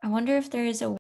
I wonder if there is a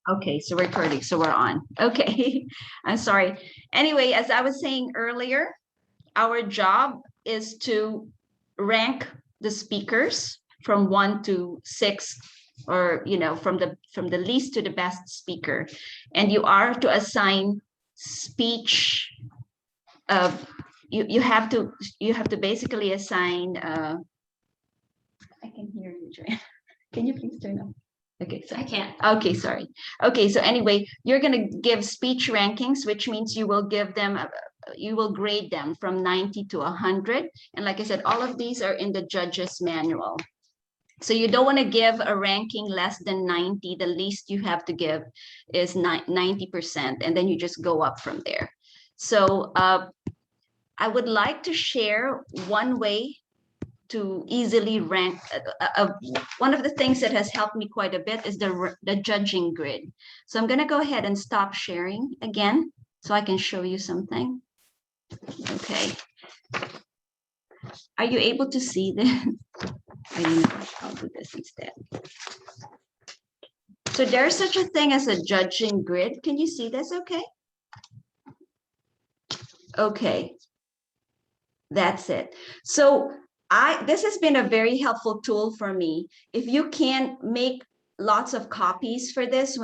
Okay, so we're recording, so we're on. Okay, I'm sorry. Anyway, as I was saying earlier, our job is to rank the speakers from 1 to 6, or from the least to the best speaker, and you are to assign speech. You have to basically assign. I can hear you, Joanna. Can you please turn off? Okay, so I can't. Okay, sorry. Okay, so anyway, you're going to give speech rankings, which means you will give them, you will grade them from 90 to 100. And like I said, all of these are in the judge's manual. So you don't want to give a ranking less than 90. The least you have to give is 90%, and then you just go up from there. So I would like to share one way to easily rank. One of the things that has helped me quite a bit is the judging grid. So I'm going to go ahead and stop sharing again so I can show you something. Okay. Are you able to see this? I'll do this instead. So there's such a thing as a judging grid. Can you see this? Okay. Okay. That's it. So this has been a very helpful tool for me. If you can make lots of copies for this,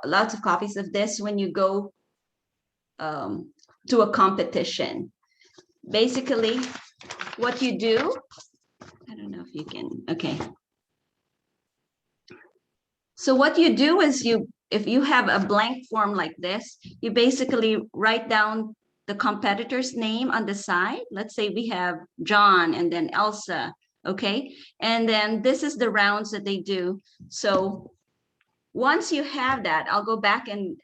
lots of copies of this when you go to a competition. Basically, what you do, I don't know if you can, okay. So what you do is if you have a blank form like this, you basically write down the competitor's name on the side. Let's say we have John and then Elsa, okay? And then this is the rounds that they do. So once you have that, I'll go back and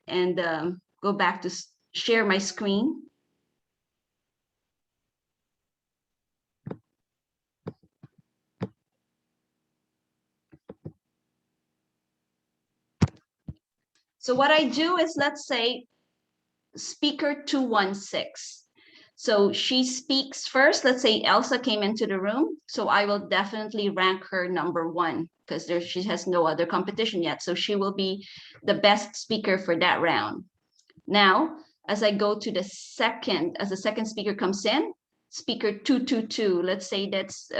go back to share my screen. So what I do is, let's say, speaker 216. So she speaks first. Let's say Elsa came into the room. So I will definitely rank her number 1 because she has no other competition yet. So she will be the best speaker for that round. Now, as I go to the second, as the second speaker comes in, speaker 222, let's say that's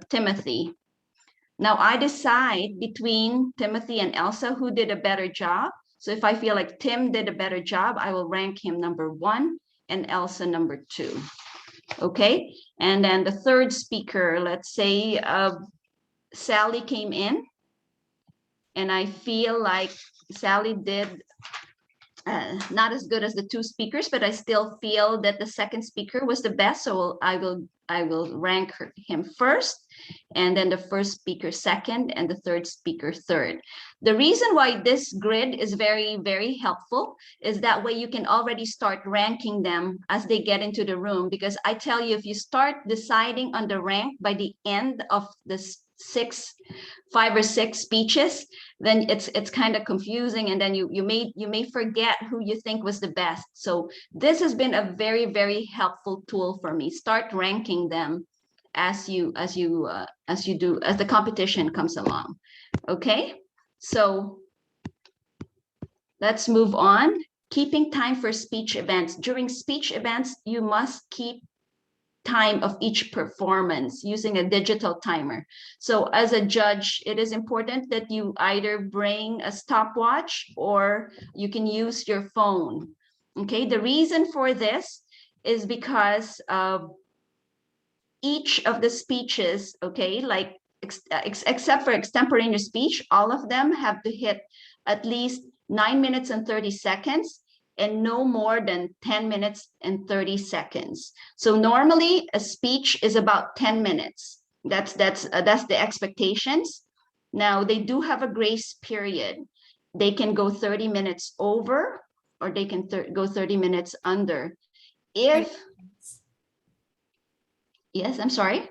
Timothy. Now I decide between Timothy and Elsa who did a better job. So if I feel like Tim did a better job, I will rank him number 1 and Elsa number 2. Okay. And then the third speaker, let's say Sally came in and I feel like Sally did not as good as the 2 speakers, but I still feel that the second speaker was the best. So I will rank him first, and then the first speaker second, and the third speaker third. The reason why this grid is very, very helpful is that way you can already start ranking them as they get into the room. Because I tell you, if you start deciding on the rank by the end of the 5 or 6 speeches, then it's kind of confusing, and then you may forget who you think was the best. So this has been a very, very helpful tool for me. Start ranking them as the competition comes along. Okay, so let's move on. Keeping time for speech events. During speech events, you must keep time of each performance using a digital timer. So as a judge, it is important that you either bring a stopwatch or you can use your phone. Okay, the reason for this is because each of the speeches, okay, like except for extemporaneous speech, all of them have to hit at least 9 minutes and 30 seconds and no more than 10 minutes and 30 seconds. So normally a speech is about 10 minutes. That's the expectations. Now they do have a grace period. They can go 30 minutes over, or they can go 30 minutes under. If, yes, I'm sorry.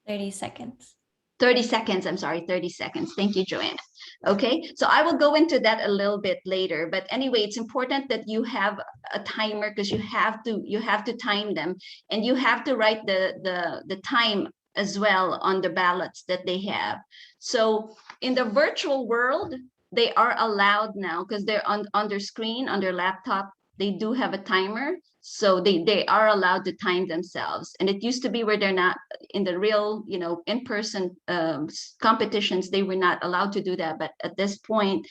30 seconds. 30 seconds, I'm sorry, 30 seconds. Thank you, Joanna. Okay, so I will go into that a little bit later, but anyway, it's important that you have a timer, because you have to time them, and you have to write the time as well on the ballots that they have. So in the virtual world, they are allowed now, because they're on their screen, on their laptop, they do have a timer. So they are allowed to time themselves. And it used to be where they're not in the real, in-person competitions, they were not allowed to do that. But at this point,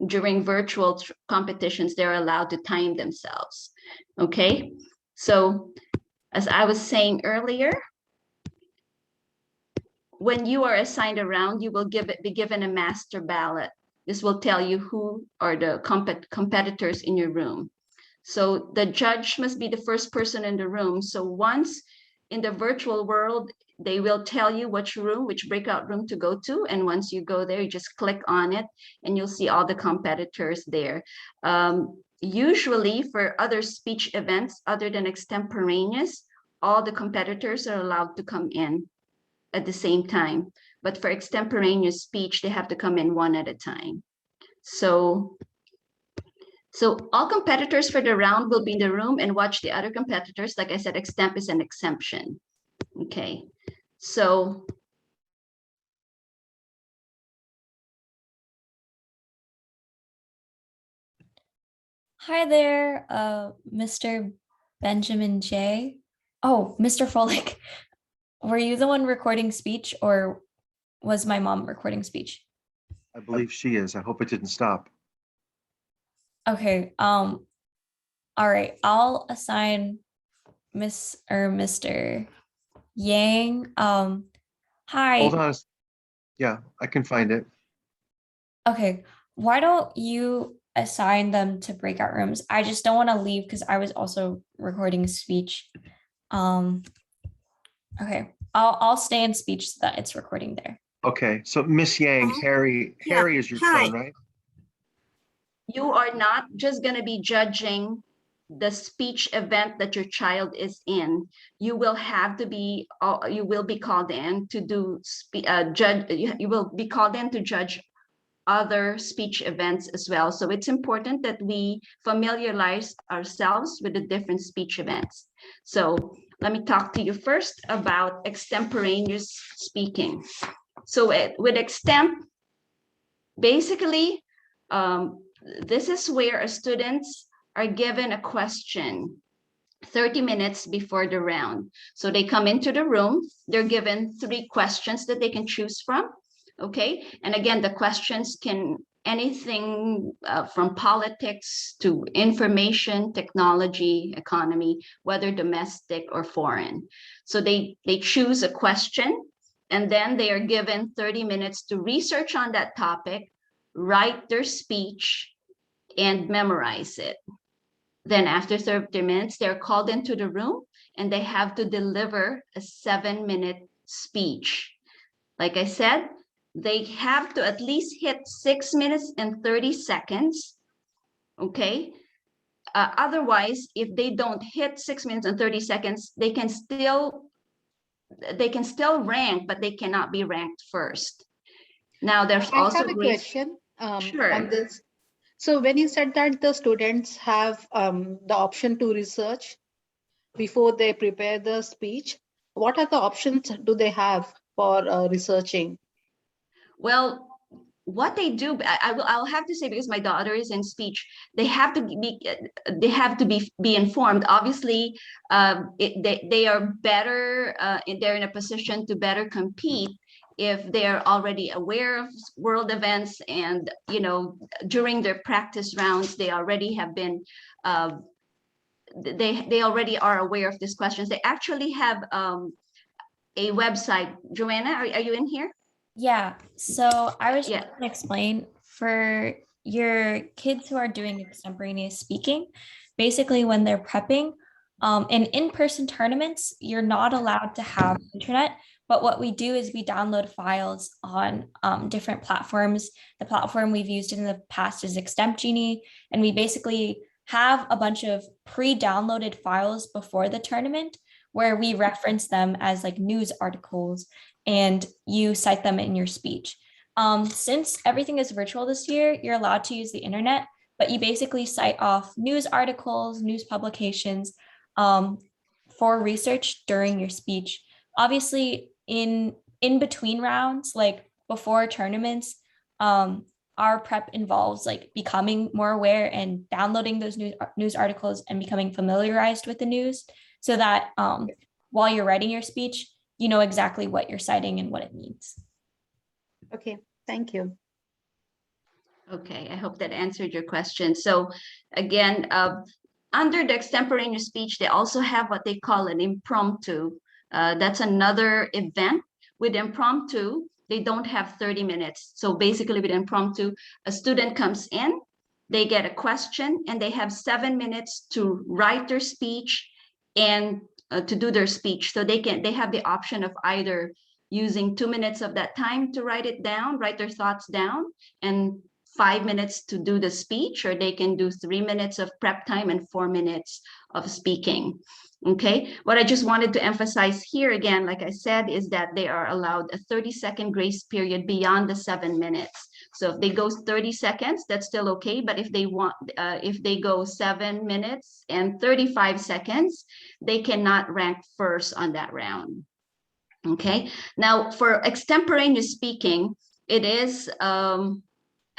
during virtual competitions, they're allowed to time themselves. Okay. So as I was saying earlier, when you are assigned a round, you will be given a master ballot. This will tell you who are the competitors in your room. So the judge must be the first person in the room. So once in the virtual world, they will tell you which breakout room to go to. And once you go there, you just click on it and you'll see all the competitors there. Usually for other speech events, other than extemporaneous, all the competitors are allowed to come in at the same time. But for extemporaneous speech, they have to come in one at a time. So all competitors for the round will be in the room and watch the other competitors. Like I said, extemp is an exemption. Okay, so. Hi there, Mr. Benjamin J. Oh, Mr. Folick, were you the one recording speech, or was my mom recording speech? I believe she is. I hope it didn't stop. Okay, all right, I'll assign Miss or Mr. Yang. Hi. Hold on. Yeah, I can find it. Okay, why don't you assign them to breakout rooms? I just don't want to leave because I was also recording speech. Okay, I'll stay in speech so that it's recording there. Okay, so Miss Yang, Harry is your son, right? You are not just going to be judging the speech event that your child is in. You will be called in to do judge. You will be called in to judge other speech events as well. So it's important that we familiarize ourselves with the different speech events. So let me talk to you first about extemporaneous speaking. So with extemp, basically, this is where students are given a question 30 minutes before the round. So they come into the room, they're given 3 questions that they can choose from. Okay, and again, the questions can anything from politics to information, technology, economy, whether domestic or foreign. So they choose a question, and then they are given 30 minutes to research on that topic, write their speech, and memorize it. Then after 30 minutes, they're called into the room and they have to deliver a 7-minute speech. Like I said, they have to at least hit 6 minutes and 30 seconds. Okay. Otherwise, if they don't hit 6 minutes and 30 seconds, they can still rank, but they cannot be ranked first. Now, there's also I have a question sure. on this. So when you said that the students have the option to research before they prepare the speech, what are the options do they have for researching? Well, what they do, I'll have to say, because my daughter is in speech, they have to be informed. Obviously, they are better. They're in a position to better compete if they're already aware of world events, and during their practice rounds, they already have been. They already are aware of these questions. They actually have a website. Joanna, are you in here? Yeah, so I was Yeah. going to explain for your kids who are doing extemporaneous speaking, basically when they're prepping, in in-person tournaments, you're not allowed to have internet, But what we do is we download files on different platforms. The platform we've used in the past is Genie, and we basically have a bunch of pre-downloaded files before the tournament where we reference them as like news articles and you cite them in your speech. Since everything is virtual this year, you're allowed to use the internet, but you basically cite off news articles, news publications for research during your speech. Obviously, in between rounds, like before tournaments, our prep involves like becoming more aware and downloading those news articles and becoming familiarized with the news so that while you're writing your speech, you know exactly what you're citing and what it means. Okay, thank you. Okay, I hope that answered your question. So again, under the extemporaneous speech, they also have what they call an impromptu. That's another event. With impromptu, they don't have 30 minutes. So basically with impromptu, a student comes in, they get a question, and they have 7 minutes to write their speech and to do their speech. So they have the option of either using 2 minutes of that time to write it down, write their thoughts down, and 5 minutes to do the speech, or they can do 3 minutes of prep time and 4 minutes of speaking. Okay, what I just wanted to emphasize here again, like I said, is that they are allowed a 30-second grace period beyond the 7 minutes. So if they go 30 seconds, that's still okay. But if they want, if they go 7 minutes and 35 seconds, they cannot rank first on that round. Okay, now for extemporaneous speaking, it is a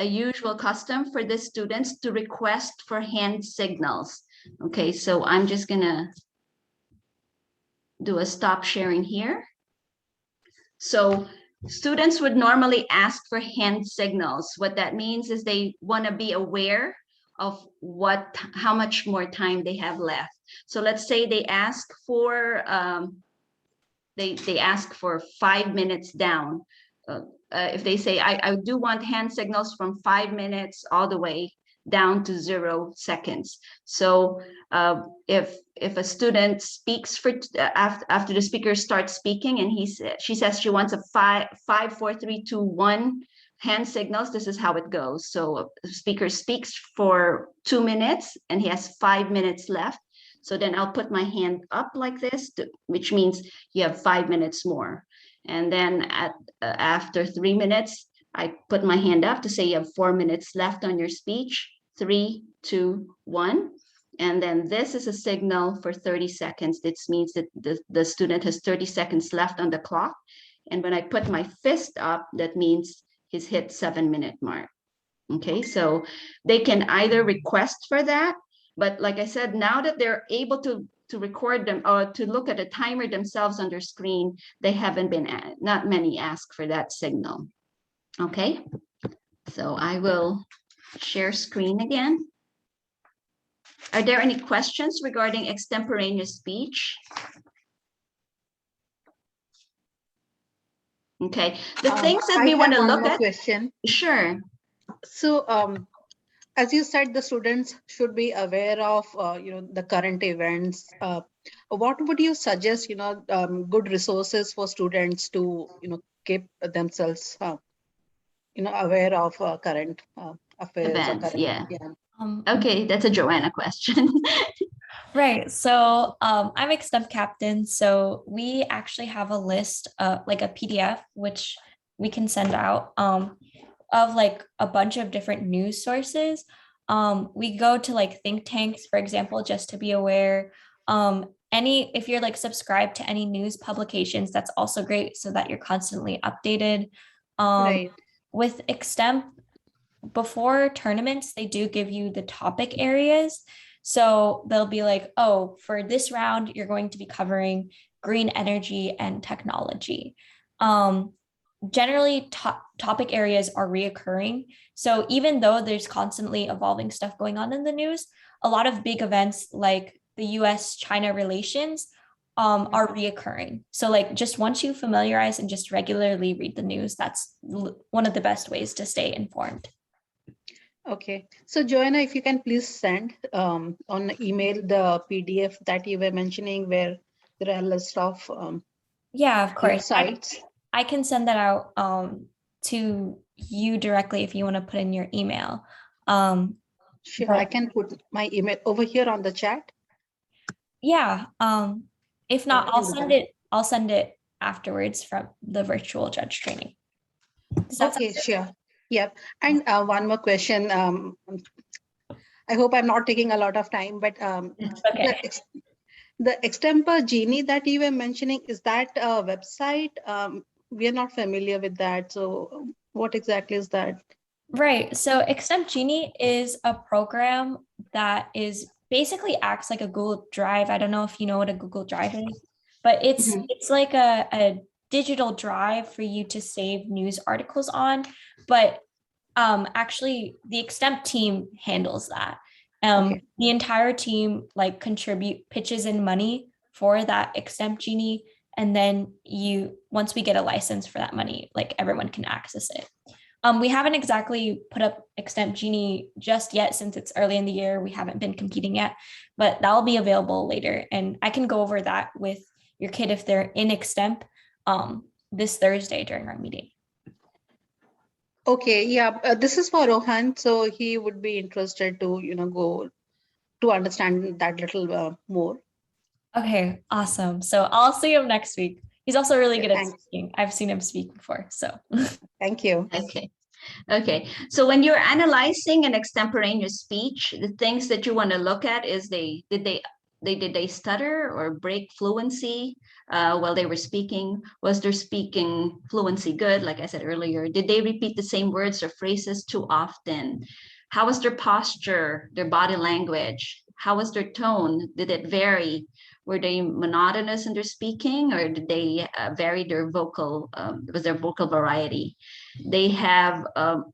usual custom for the students to request for hand signals. Okay, so I'm just gonna do a stop sharing here. So students would normally ask for hand signals. What that means is they want to be aware of how much more time they have left. So let's say they ask for they ask for 5 minutes down. If they say, I do want hand signals from 5 minutes all the way down to 0 seconds. So if a student speaks for after the speaker starts speaking and she says she wants a 5, 4, 3, 2, 1 hand signals, this is how it goes. So a speaker speaks for 2 minutes and he has 5 minutes left. So then I'll put my hand up like this, which means you have 5 minutes more. And then after 3 minutes, I put my hand up to say you have 4 minutes left on your speech. 3, 2, 1. And then this is a signal for 30 seconds. This means that the student has 30 seconds left on the clock. And when I put my fist up, that means he's hit 7-minute mark. Okay, so they can either request for that, but like I said, now that they're able to record them or to look at a timer themselves on their screen, they haven't been, not many ask for that signal. Okay, so I will share screen again. Are there any questions regarding extemporaneous speech? Okay, the things that we want to look at. Question. Sure. So as you said, the students should be aware of the current events. What would you suggest, good resources for students to keep themselves aware of current affairs Events, or current, yeah. yeah. Okay, that's a Joanna question. Right. So I'm Extemp captain. So we actually have a list, like a PDF, which we can send out of like a bunch of different news sources. We go to like think tanks, for example, just to be aware. If you're like subscribed to any news publications, that's also great so that you're constantly updated. Right. With Extemp, before tournaments, they do give you the topic areas. So they'll be like, oh, for this round, you're going to be covering green energy and technology. Generally, topic areas are reoccurring. So even though there's constantly evolving stuff going on in the news, a lot of big events like the US-China relations are reoccurring. So like just once you familiarize and just regularly read the news, that's one of the best ways to stay informed. Okay, so Joanna, if you can please send on email the PDF that you were mentioning where there are a list of Yeah, of course. sites? I can send that out to you directly if you want to put in your email. Sure, But I can put my email over here on the chat. yeah, if I not, can do that. I'll send it afterwards from the virtual judge training. Does that sound Okay, sure. Yep. And one more question. I hope I'm not taking a lot of time, but okay? the extemper genie that you were mentioning, is that a website? We are not familiar with that. So what exactly is that? Right. So Extemp Genie is a program that is basically acts like a Google Drive. I don't know if you know what a Google Drive is, but Mhm. it's like a digital drive for you to save news articles on. But actually the Extemp team handles that. Okay. The entire team like contribute pitches in money for that Extemp Genie. And then once we get a license for that money, like everyone can access it. We haven't exactly put up Extemp Genie just yet since it's early in the year. We haven't been competing yet, but that'll be available later. And I can go over that with your kid if they're in Extemp this Thursday during our meeting. Okay, yeah, this is for Rohan, so he would be interested to, go to understand that little more. Okay, awesome. So I'll see him next week. He's also really Yeah, good at thanks. speaking. I've seen him speak before. So Thank you. Okay. Okay. So when you're analyzing an extemporaneous speech, the things that you want to look at is did they stutter or break fluency while they were speaking? Was their speaking fluency good? Like I said earlier, did they repeat the same words or phrases too often? How was their posture, their body language? How was their tone? Did it vary? Were they monotonous in their speaking, or did they vary their vocal? Was their vocal variety? They have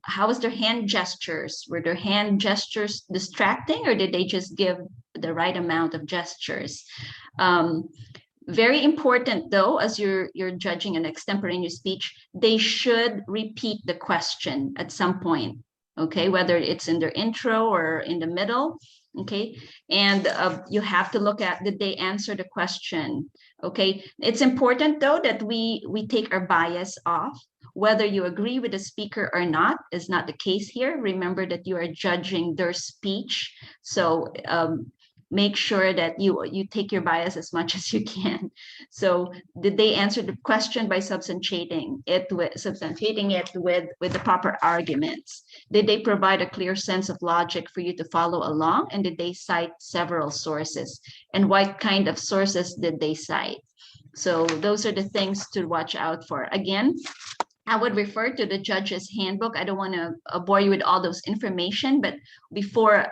how was their hand gestures? Were their hand gestures distracting, or did they just give the right amount of gestures? um, Very important though, as you're judging an extemporaneous speech, they should repeat the question at some point, okay, whether it's in their intro or in the middle, okay. And you have to look at, did they answer the question? Okay, it's important though that we take our bias off. Whether you agree with the speaker or not is not the case here. Remember that you are judging their speech, so make sure that you take your bias as much as you can. So did they answer the question by substantiating it with the proper arguments? Did they provide a clear sense of logic for you to follow along? And did they cite several sources? And what kind of sources did they cite? So those are the things to watch out for. Again, I would refer to the judge's handbook. I don't want to bore you with all those information, but before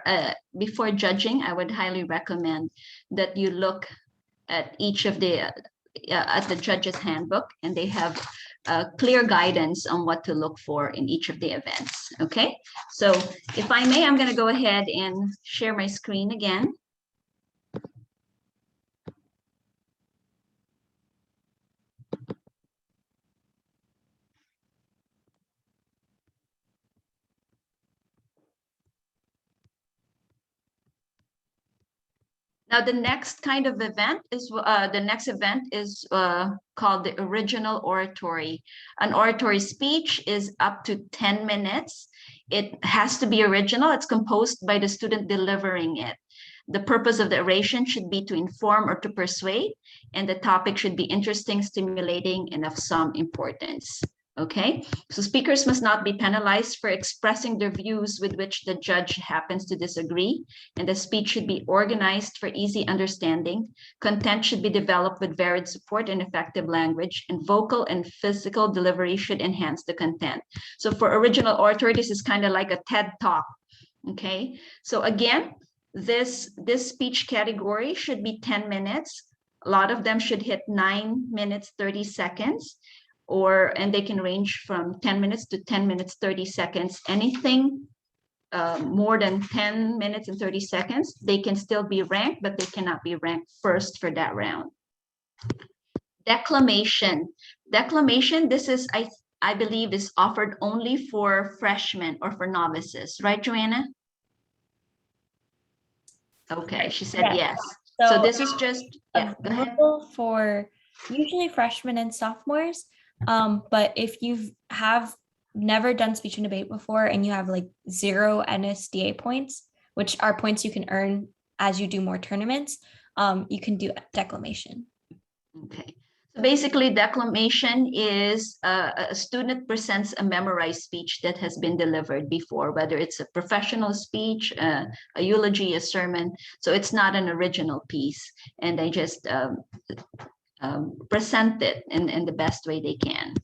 judging, I would highly recommend that you look at each of the judge's handbook, and they have clear guidance on what to look for in each of the events. Okay, so if I may, I'm going to go ahead and share my screen again. Now, the next kind of event is called the original oratory. An oratory speech is up to 10 minutes. It has to be original. It's composed by the student delivering it. The purpose of the oration should be to inform or to persuade, and the topic should be interesting, stimulating, and of some importance. Okay, so speakers must not be penalized for expressing their views with which the judge happens to disagree, and the speech should be organized for easy understanding. Content should be developed with varied support and effective language, and vocal and physical delivery should enhance the content. So for original oratory, this is kind of like a TED Talk. Okay, so again, this speech category should be 10 minutes. A lot of them should hit 9 minutes 30 seconds, and they can range from 10 minutes to 10 minutes 30 seconds. Anything more than 10 minutes and 30 seconds, they can still be ranked, but they cannot be ranked first for that round. Declamation. Declamation, this is, I believe, is offered only for freshmen or for novices, right, Joanna? Okay, she said yes. So this is just, yeah, go ahead. For Usually freshmen and sophomores. But if you have never done speech and debate before and you have like 0 NSDA points, which are points you can earn as you do more tournaments, you can do declamation. Okay. So basically, declamation is a student presents a memorized speech that has been delivered before, whether it's a professional speech, a eulogy, a sermon. So it's not an original piece, and they just present it in the best way they can.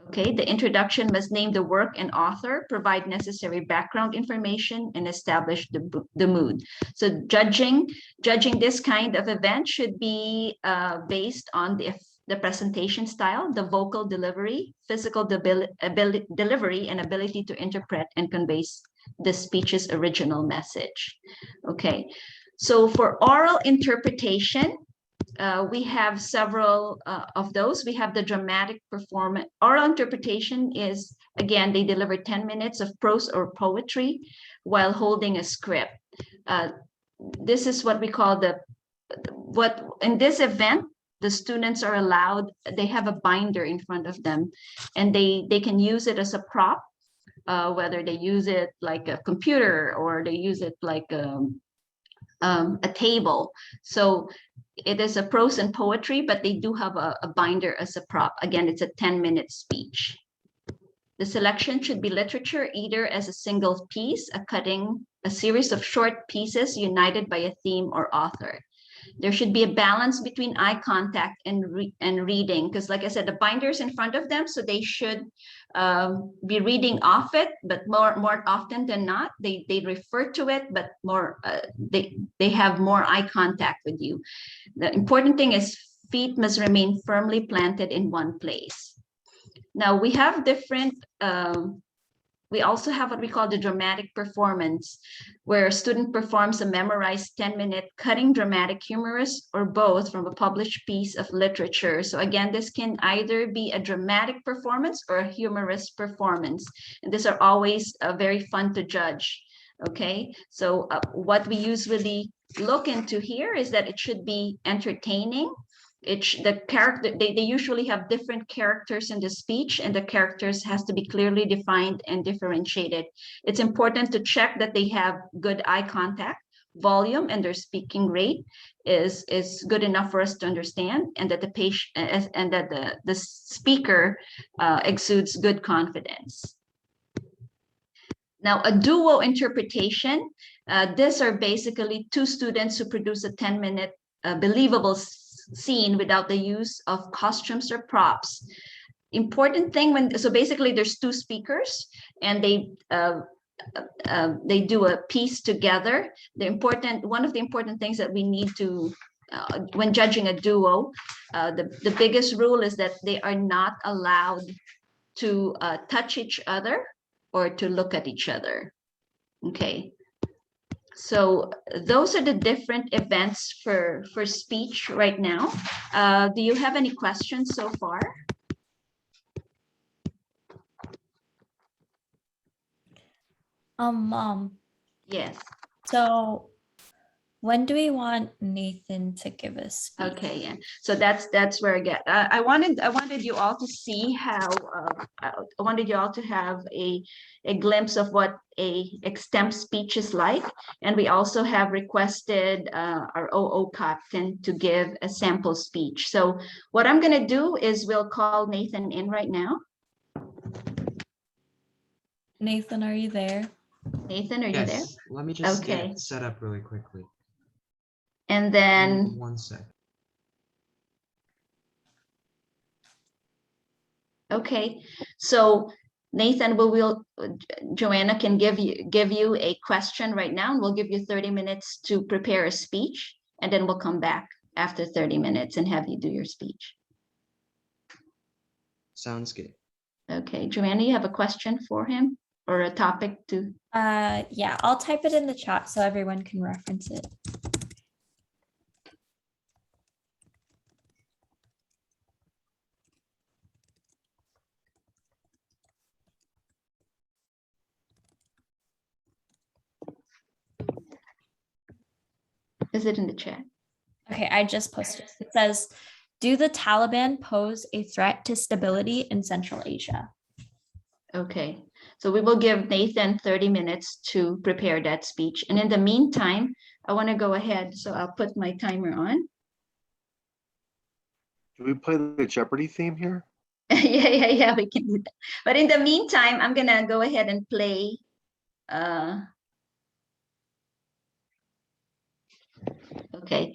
Okay, the introduction must name the work and author, provide necessary background information, and establish the mood. So judging this kind of event should be based on the presentation style, the vocal delivery, physical delivery, and ability to interpret and convey the speech's original message. Okay, so for oral interpretation, we have several of those. We have the dramatic performance. Oral interpretation is, again, they deliver 10 minutes of prose or poetry while holding a script. This is what we call in this event, the students are allowed, they have a binder in front of them, and they can use it as a prop, whether they use it like a computer or they use it like a table. So it is a prose and poetry, but they do have a binder as a prop. Again, it's a 10-minute speech. The selection should be literature, either as a single piece, a series of short pieces united by a theme or author. There should be a balance between eye contact and reading, because like I said, the binder's in front of them, so they should be reading off it, but more often than not, they refer to it, but more they have more eye contact with you. The important thing is feet must remain firmly planted in one place. Now we have different we also have what we call the dramatic performance, where a student performs a memorized 10-minute cutting, dramatic, humorous, or both from a published piece of literature. So again, this can either be a dramatic performance or a humorous performance. And these are always very fun to judge. Okay, so what we usually look into here is that it should be entertaining. They usually have different characters in the speech, and the characters has to be clearly defined and differentiated. It's important to check that they have good eye contact, volume, and their speaking rate is good enough for us to understand, and that the speaker exudes good confidence. Now, a duo interpretation, these are basically two students who produce a 10-minute believable scene without the use of costumes or props. Important thing so basically there's two speakers and they do a piece together. One of the important things that we need to when judging a duo, the biggest rule is that they are not allowed to touch each other or to look at each other. Okay. So those are the different events for speech right now. Do you have any questions so far? Mom. Yes. So when do we want Nathan to give us? Okay, yeah. So that's where I get. I wanted you all to see how. I wanted you all to have a glimpse of what a extemp speech is like, and we also have requested our OO captain to give a sample speech. So what I'm going to do is we'll call Nathan in right now. Nathan, are you there? Nathan, are you there? Yes. Let me just Okay. get set up really quickly. And then 1 sec. okay, so Nathan, Joanna can give you a question right now, and we'll give you 30 minutes to prepare a speech, and then we'll come back after 30 minutes and have you do your speech. Sounds good. Okay, Joanna, you have a question for him or a topic to? Yeah, I'll type it in the chat so everyone can reference it. Is it in the chat? Okay, I just posted. It says, Do the Taliban pose a threat to stability in Central Asia? Okay, so we will give Nathan 30 minutes to prepare that speech. And in the meantime, I want to go ahead. So I'll put my timer on. Do we play the Jeopardy theme here? Yeah, we can do that. But in the meantime, I'm going to go ahead and play. Okay.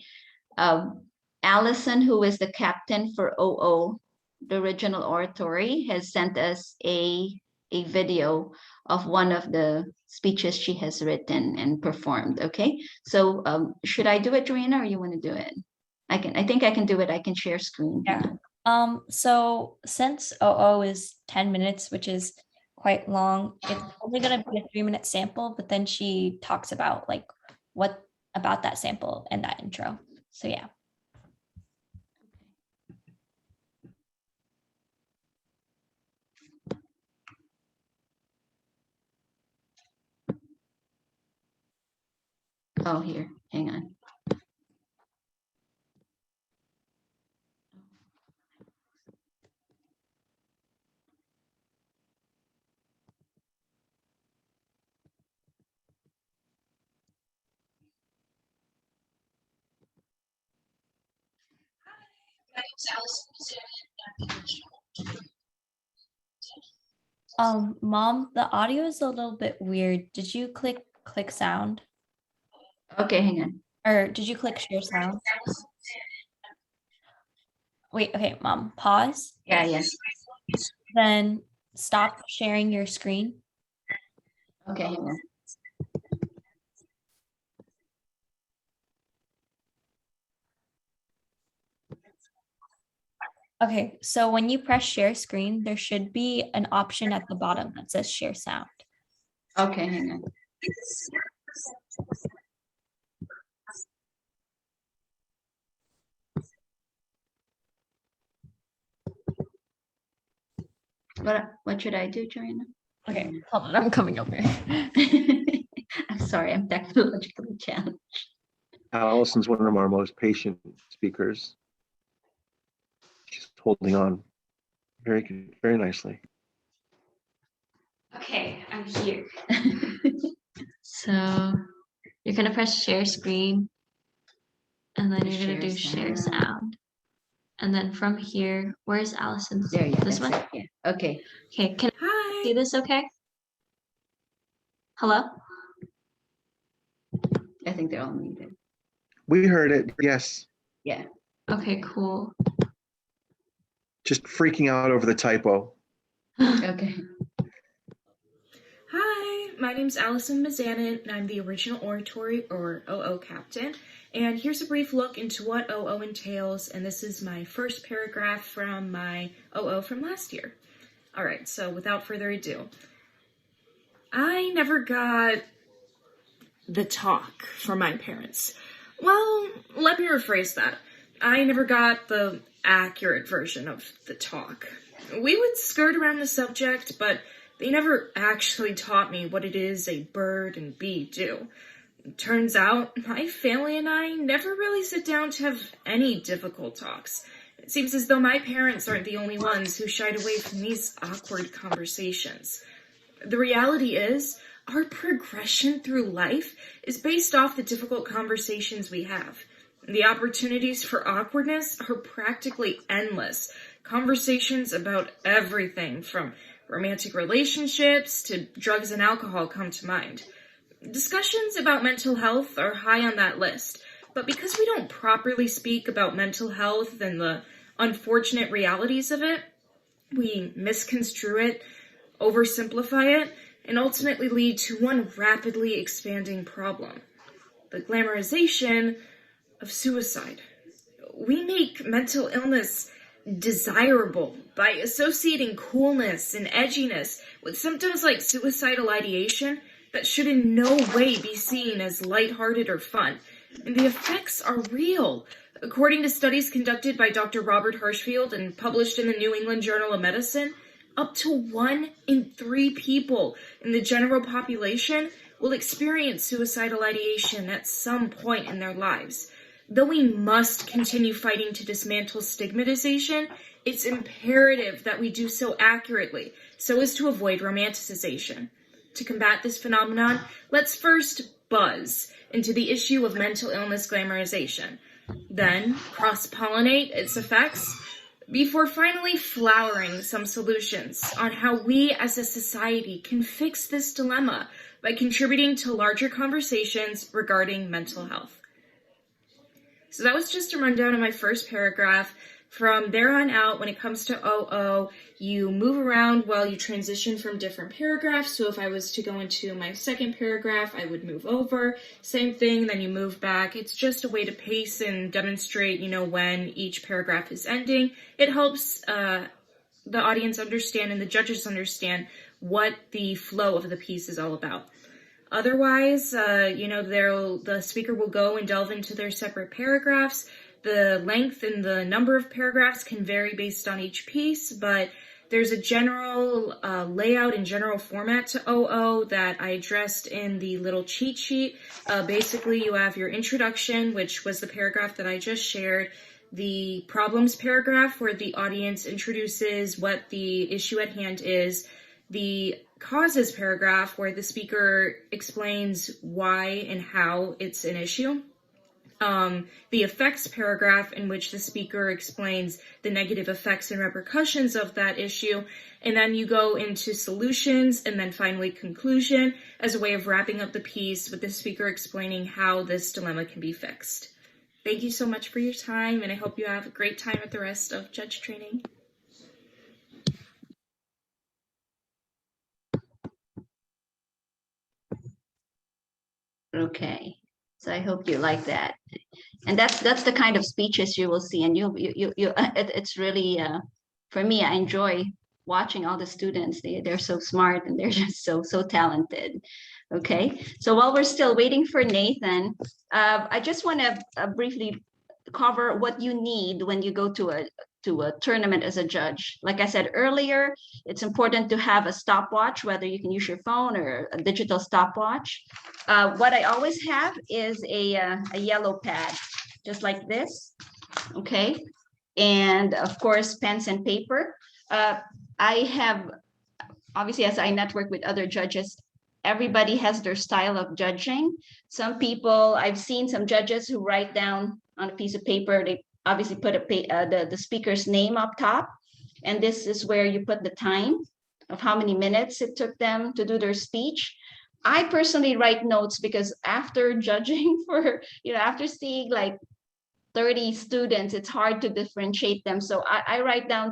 Allison, who is the captain for OO, the original oratory, has sent us a video of one of the speeches she has written and performed. Okay, so should I do it, Joanna, or you want to do it? I think I can do it. I can share screen. Yeah. So since OO is 10 minutes, which is quite long, it's only going to be a 3-minute sample, but then she talks about like what about that sample and that intro. So yeah. Oh, here, hang on. Mom, the audio is a little bit weird. Did you click sound? Okay, hang on. Or did you click share sound? Wait, okay, Mom, pause. Yeah, yes. Then stop sharing your screen. Okay, hang on. Okay, so when you press share screen, there should be an option at the bottom that says share sound. Okay, hang on. What should I do, Joanna? Okay, hold on, I'm coming over. I'm sorry, I'm technologically challenged. Allison's one of our most patient speakers. She's holding on very, very nicely. Okay, I'm here. So you're gonna press share screen, and then you're gonna do share sound. And then from here, where's Allison's? There you go. This one? Yeah. Okay. Okay, can I see this okay? Hello? I think they're all muted. We heard it, yes. Yeah. Okay, cool. Just freaking out over the typo. Okay. Hi, my name's Allison Mazanin, and I'm the original oratory, or OO captain. And here's a brief look into what OO entails, and this is my first paragraph from my OO from last year. All right, so without further ado, I never got the talk from my parents. Well, let me rephrase that. I never got the accurate version of the talk. We would skirt around the subject, but they never actually taught me what it is a bird and bee do. Turns out, my family and I never really sit down to have any difficult talks. It seems as though my parents aren't the only ones who shied away from these awkward conversations. The reality is, our progression through life is based off the difficult conversations we have. The opportunities for awkwardness are practically endless. Conversations about everything from romantic relationships to drugs and alcohol come to mind. Discussions about mental health are high on that list, but because we don't properly speak about mental health and the unfortunate realities of it, we misconstrue it, oversimplify it, and ultimately lead to one rapidly expanding problem: the glamorization of suicide. We make mental illness desirable by associating coolness and edginess with symptoms like suicidal ideation that should in no way be seen as lighthearted or fun. And the effects are real. According to studies conducted by Dr. Robert Hirschfield and published in the New England Journal of Medicine, up to 1 in 3 people in the general population will experience suicidal ideation at some point in their lives. Though we must continue fighting to dismantle stigmatization, it's imperative that we do so accurately so as to avoid romanticization. To combat this phenomenon, let's first buzz into the issue of mental illness glamorization, then cross-pollinate its effects, before finally flowering some solutions on how we as a society can fix this dilemma by contributing to larger conversations regarding mental health. So that was just a rundown of my first paragraph. From there on out, when it comes to OO, you move around while you transition from different paragraphs. So if I was to go into my second paragraph, I would move over. Same thing, then you move back. It's just a way to pace and demonstrate, when each paragraph is ending. It helps the audience understand and the judges understand what the flow of the piece is all about. Otherwise, the speaker will go and delve into their separate paragraphs. The length and the number of paragraphs can vary based on each piece, but there's a general layout and general format to OO that I addressed in the little cheat sheet. Basically, you have your introduction, which was the paragraph that I just shared, the problems paragraph where the audience introduces what the issue at hand is, the causes paragraph where the speaker explains why and how it's an issue, the effects paragraph in which the speaker explains the negative effects and repercussions of that issue, and then you go into solutions and then finally conclusion as a way of wrapping up the piece with the speaker explaining how this dilemma can be fixed. Thank you so much for your time, and I hope you have a great time at the rest of judge training. Okay, so I hope you like that. And that's the kind of speeches you will see, and it's really for me, I enjoy watching all the students. They're so smart and they're just so talented. Okay, so while we're still waiting for Nathan, I just want to briefly cover what you need when you go to a tournament as a judge. Like I said earlier, it's important to have a stopwatch, whether you can use your phone or a digital stopwatch. What I always have is a yellow pad, just like this, okay? And of course, pens and paper. I have, obviously, as I network with other judges, everybody has their style of judging. Some people, I've seen some judges who write down on a piece of paper, they obviously put the speaker's name up top. And this is where you put the time of how many minutes it took them to do their speech. I personally write notes because after judging for, after seeing like 30 students, it's hard to differentiate them. So I write down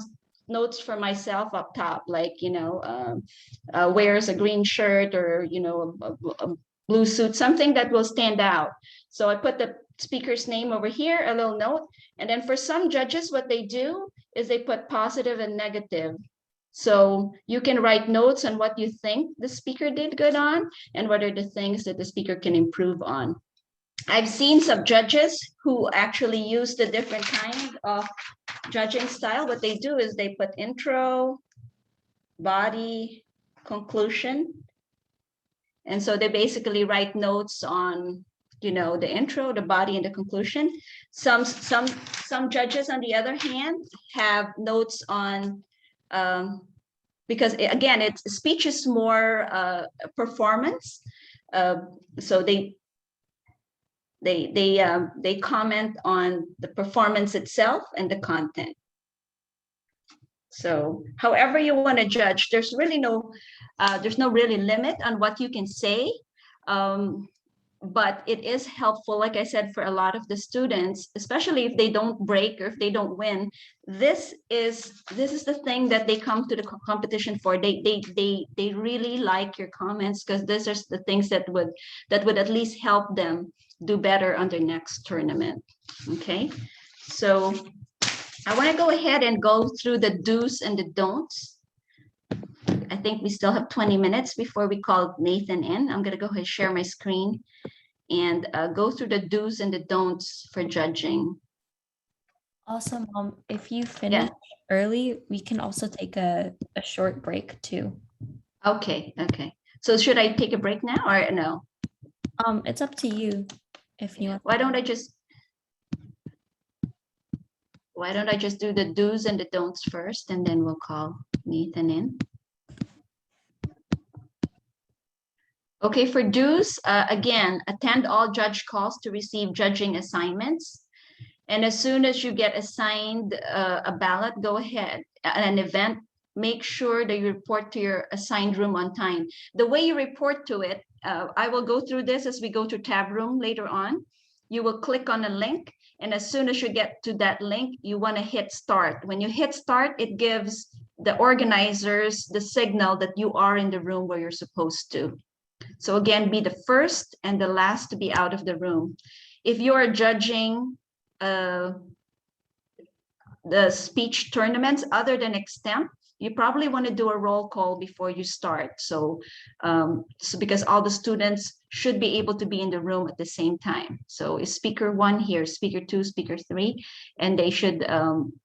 notes for myself up top, like, wears a green shirt or, a blue suit, something that will stand out. So I put the speaker's name over here, a little note. And then for some judges, what they do is they put positive and negative. So you can write notes on what you think the speaker did good on and what are the things that the speaker can improve on. I've seen some judges who actually use the different kind of judging style. What they do is they put intro, body, conclusion. And so they basically write notes on, the intro, the body, and the conclusion. Some judges, on the other hand, have notes on, because again, speech is more performance. So they comment on the performance itself and the content. So however you want to judge, there's no really limit on what you can say. But it is helpful, like I said, for a lot of the students, especially if they don't break or if they don't win. This is the thing that they come to the competition for. They really like your comments because these are the things that would at least help them do better on their next tournament. Okay, so I want to go ahead and go through the do's and the don'ts. I think we still have 20 minutes before we call Nathan in. I'm going to go ahead and share my screen and go through the do's and the don'ts for judging. Also, Mom, if you finish early, we can also take a short break too. Okay. So should I take a break now or no? It's up to you if you want. Why don't I just why don't I just do the do's and the don'ts first, and then we'll call Nathan in. Okay, for do's, again, attend all judge calls to receive judging assignments. And as soon as you get assigned a ballot, go ahead. An event, make sure that you report to your assigned room on time. The way you report to it, I will go through this as we go to tab room later on. You will click on a link, and as soon as you get to that link, you want to hit start. When you hit start, it gives the organizers the signal that you are in the room where you're supposed to. So again, be the first and the last to be out of the room. If you are judging the speech tournaments other than extemp, you probably want to do a roll call before you start. So because all the students should be able to be in the room at the same time. So is speaker 1 here, speaker 2, speaker 3, and they should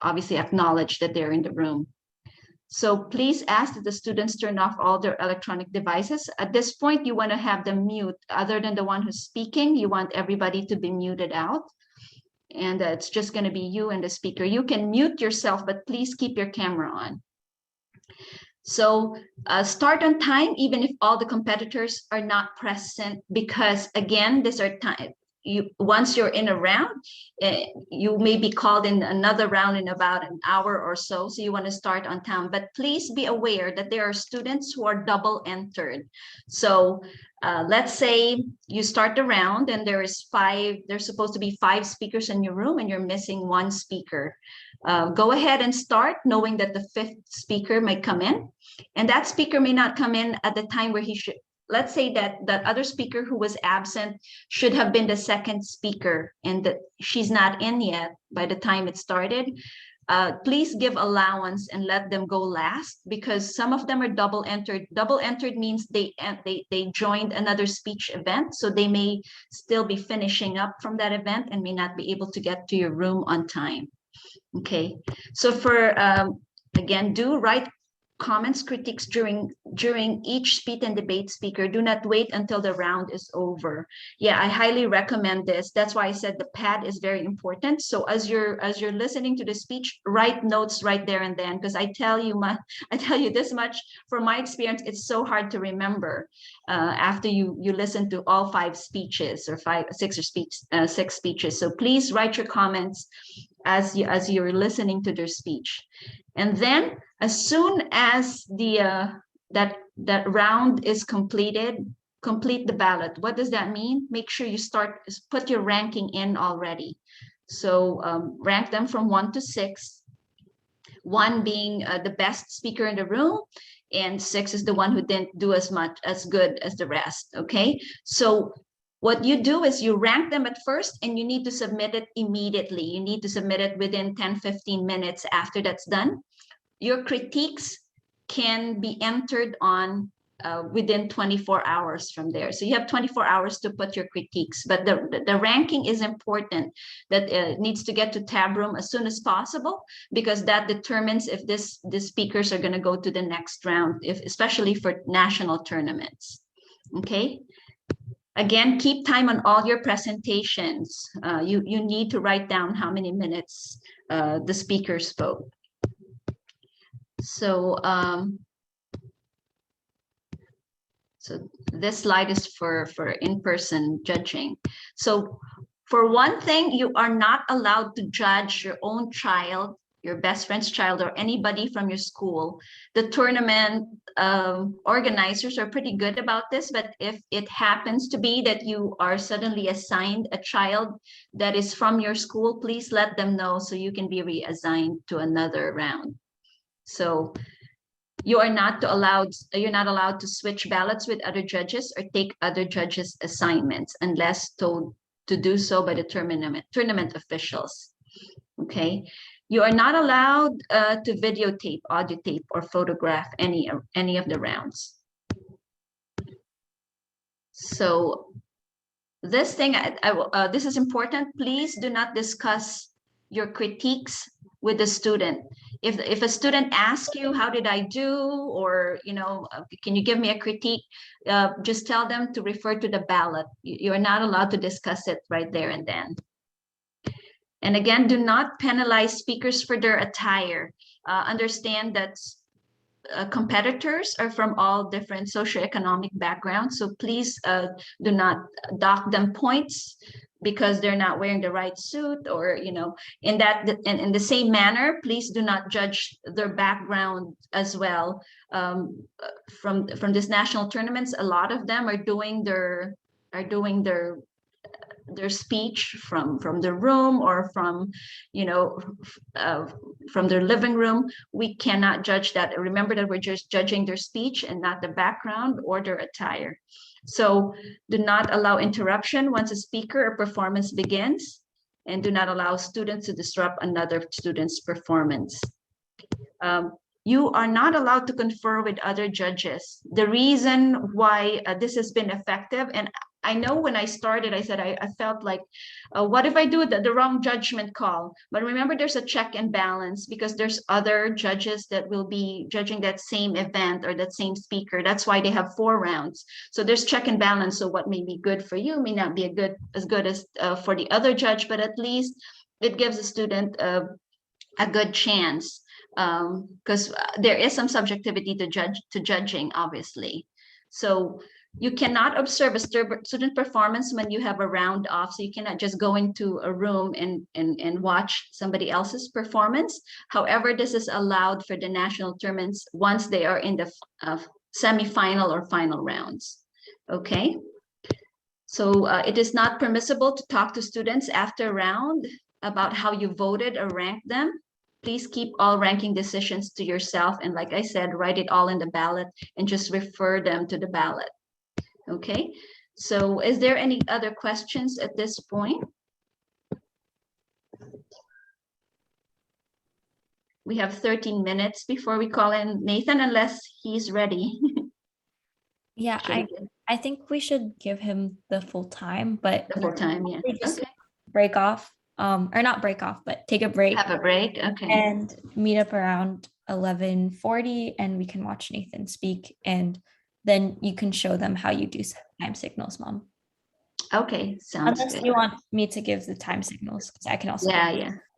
obviously acknowledge that they're in the room. So please ask that the students turn off all their electronic devices. At this point, you want to have them mute. Other than the one who's speaking, you want everybody to be muted out. And it's just going to be you and the speaker. You can mute yourself, but please keep your camera on. So start on time, even if all the competitors are not present, because again, these are time. Once you're in a round, you may be called in another round in about an hour or so. So you want to start on time, but please be aware that there are students who are double entered. So let's say you start the round and there's supposed to be 5 speakers in your room and you're missing 1 speaker. Go ahead and start knowing that the 5th speaker might come in, and that speaker may not come in at the time where he should. Let's say that that other speaker who was absent should have been the 2nd speaker, and that she's not in yet by the time it started. Please give allowance and let them go last, because some of them are double entered. Double entered means they joined another speech event, so they may still be finishing up from that event and may not be able to get to your room on time. Okay, so for again, do write comments, critiques during each speech and debate speaker. Do not wait until the round is over. Yeah, I highly recommend this. That's why I said the pad is very important. So as you're listening to the speech, write notes right there and then, because I tell you this much from my experience, it's so hard to remember after you listen to all 5 speeches or 6 speeches. So please write your comments as you're listening to their speech. And then as soon as the that round is completed, complete the ballot. What does that mean? Make sure you put your ranking in already. So rank them from 1 to 6, 1 being the best speaker in the room, and 6 is the one who didn't do as good as the rest. Okay, so what you do is you rank them at first, and you need to submit it immediately. You need to submit it within 10-15 minutes after that's done. Your critiques can be entered on within 24 hours from there. So you have 24 hours to put your critiques, but the ranking is important. That needs to get to tab room as soon as possible, because that determines if the speakers are going to go to the next round, especially for national tournaments. Okay. Again, keep time on all your presentations. You need to write down how many minutes the speaker spoke. So, so this slide is for in-person judging. So for one thing, you are not allowed to judge your own child, your best friend's child, or anybody from your school. The tournament organizers are pretty good about this, but if it happens to be that you are suddenly assigned a child that is from your school, please let them know so you can be reassigned to another round. So you're not allowed to switch ballots with other judges or take other judges' assignments unless told to do so by the tournament officials. Okay, you are not allowed to videotape, audio tape, or photograph any of the rounds. So this thing, this is important. Please do not discuss your critiques with the student. If a student asks you, how did I do? Or, can you give me a critique? Just tell them to refer to the ballot. You're not allowed to discuss it right there and then. And again, do not penalize speakers for their attire. Understand that competitors are from all different socioeconomic backgrounds. So please do not dock them points because they're not wearing the right suit, or in the same manner, please do not judge their background as well. From these national tournaments, a lot of them are doing their speech from the room, or from from their living room. We cannot judge that. Remember that we're just judging their speech and not the background or their attire. So do not allow interruption once a speaker or performance begins, and do not allow students to disrupt another student's performance. You are not allowed to confer with other judges. The reason why this has been effective, and I know when I started, I said I felt like, what if I do the wrong judgment call? But remember, there's a check and balance, because there's other judges that will be judging that same event or that same speaker. That's why they have 4 rounds. So there's check and balance. So what may be good for you may not be as good as for the other judge, but at least it gives a student a good chance, because there is some subjectivity to judging, obviously. So you cannot observe a student performance when you have a round off. So you cannot just go into a room and watch somebody else's performance. However, this is allowed for the national tournaments once they are in the semifinal or final rounds. Okay. So it is not permissible to talk to students after a round about how you voted or ranked them. Please keep all ranking decisions to yourself. And like I said, write it all in the ballot and just refer them to the ballot. Okay, so is there any other questions at this point? We have 13 minutes before we call in Nathan, unless he's ready. Yeah, I think we should give him the full time, but The full time, yeah. we just Okay. break off, or not break off, but take a break Have a break. Okay. and meet up around 11:40, and we can watch Nathan speak, and then you can show them how you do time signals, Mom. Okay, sounds Unless good. you want me to give the time signals, because I can also.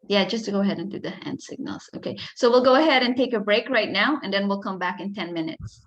Yeah, just to go ahead and do the hand signals. Okay, so we'll go ahead and take a break right now, and then we'll come back in 10 minutes.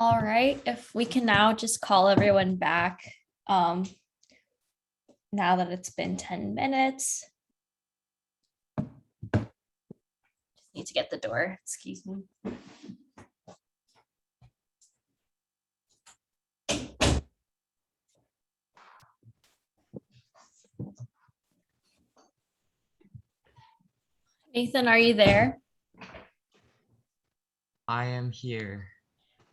All right, if we can now just call everyone back, now that it's been 10 minutes. Just need to get the door, excuse me. Nathan, are you there? I am here.